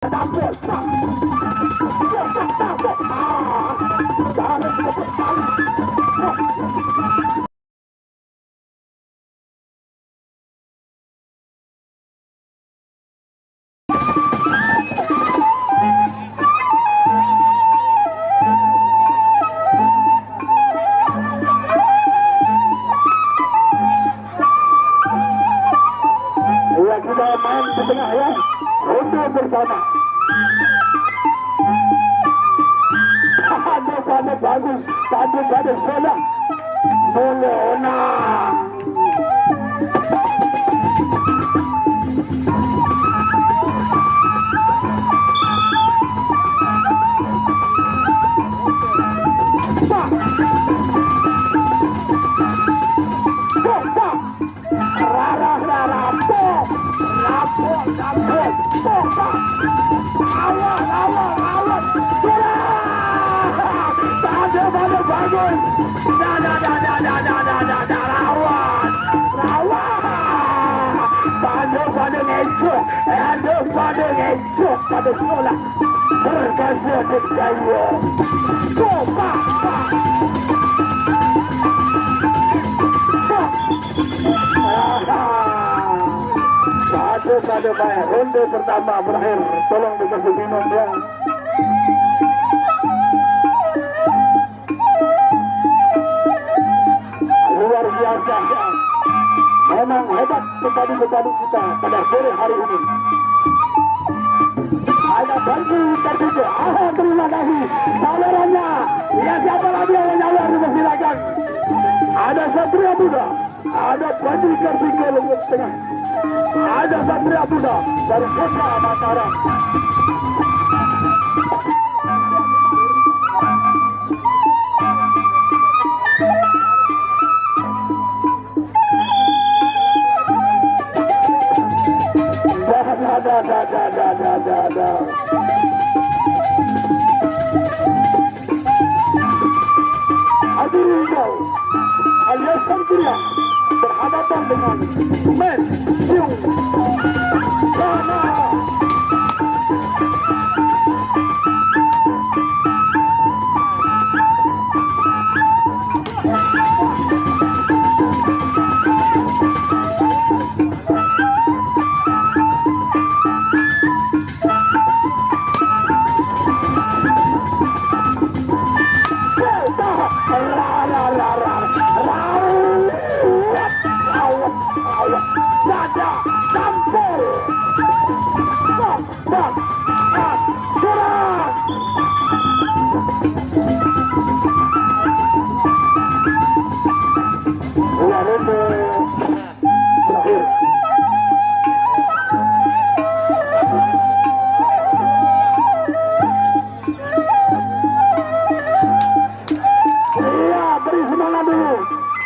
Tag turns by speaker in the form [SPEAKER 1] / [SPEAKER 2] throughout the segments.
[SPEAKER 1] Tampol, pak. Jangan sebut kali. Ya kita main di tengah ya. Untuk bersama. Aduh, pada bagus. Tadi pada salah. Bolona. Pak. Pak. Rara. Pok. Lapor. Pok, Pak. Awas. Tadi pada bagus. Lawan. Pada ngecok pada sekolah. Berkasa berjaya. Pak. Pada baik. Ronde pertama berakhir. Tolong dikasih minum ya. Luar biasa ya. Memang hebat petani-petani kita pada sore hari ini. Ada bangku tertutup. Terima kasih saudaranya. Ya, siapa lagi yang menyawar dipersilakan. Ada Satria Muda. Ada Bandi Kartika Lombok Tengah. Ada Satria Muda dari Kota Mataram. Ada. Adirinjau alias Santria berhadapan dengan Men Siung Rana.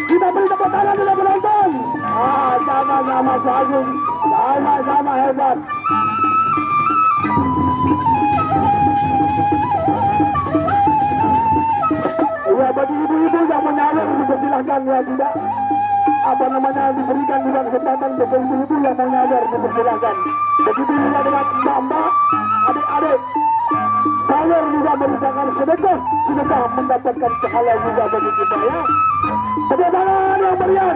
[SPEAKER 1] Kita beri tepuk tangan dulu penonton. Sama-sama Agung, sama-sama hebat. Ya, bagi ibu-ibu yang menyalur dipersilahkan ya, tidak diberikan juga kesempatan untuk ibu-ibu yang menyalur dipersilahkan. Begitu juga dengan mbak-mbak, adik-adik. Saya juga merupakan sedekah mendapatkan pahala juga bagi kita ya. Tepuk tangan yang meriah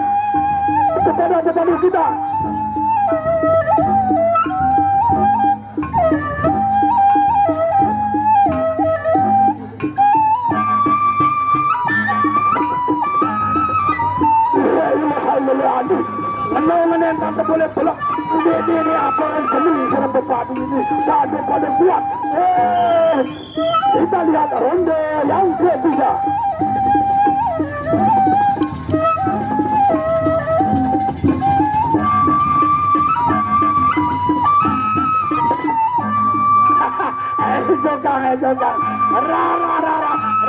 [SPEAKER 1] kepada petani kita. Menolak yang tak boleh pelak. Ini apa yang kami serang berpadu ini tak boleh buat. Kita lihat ronde yang ketiga. Jokan.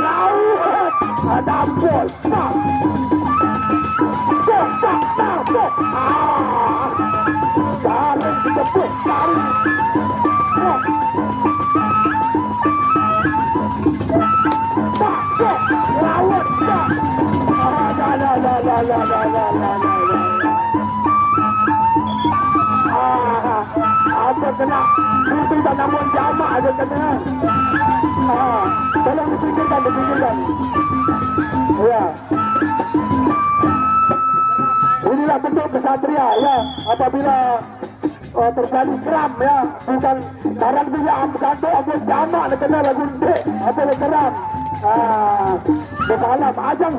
[SPEAKER 1] Raut. Ada bol. Tarik dikepuk. Rawat. Apa kena tuntutan namun jamak ada kena. Tolong dipikirkan. Ya. Inilah bentuk kesatria ya, apabila terjadi keram ya, bukan barang dia kantor apa jamak nak kena lagu dek apa keram. Bersalam ajang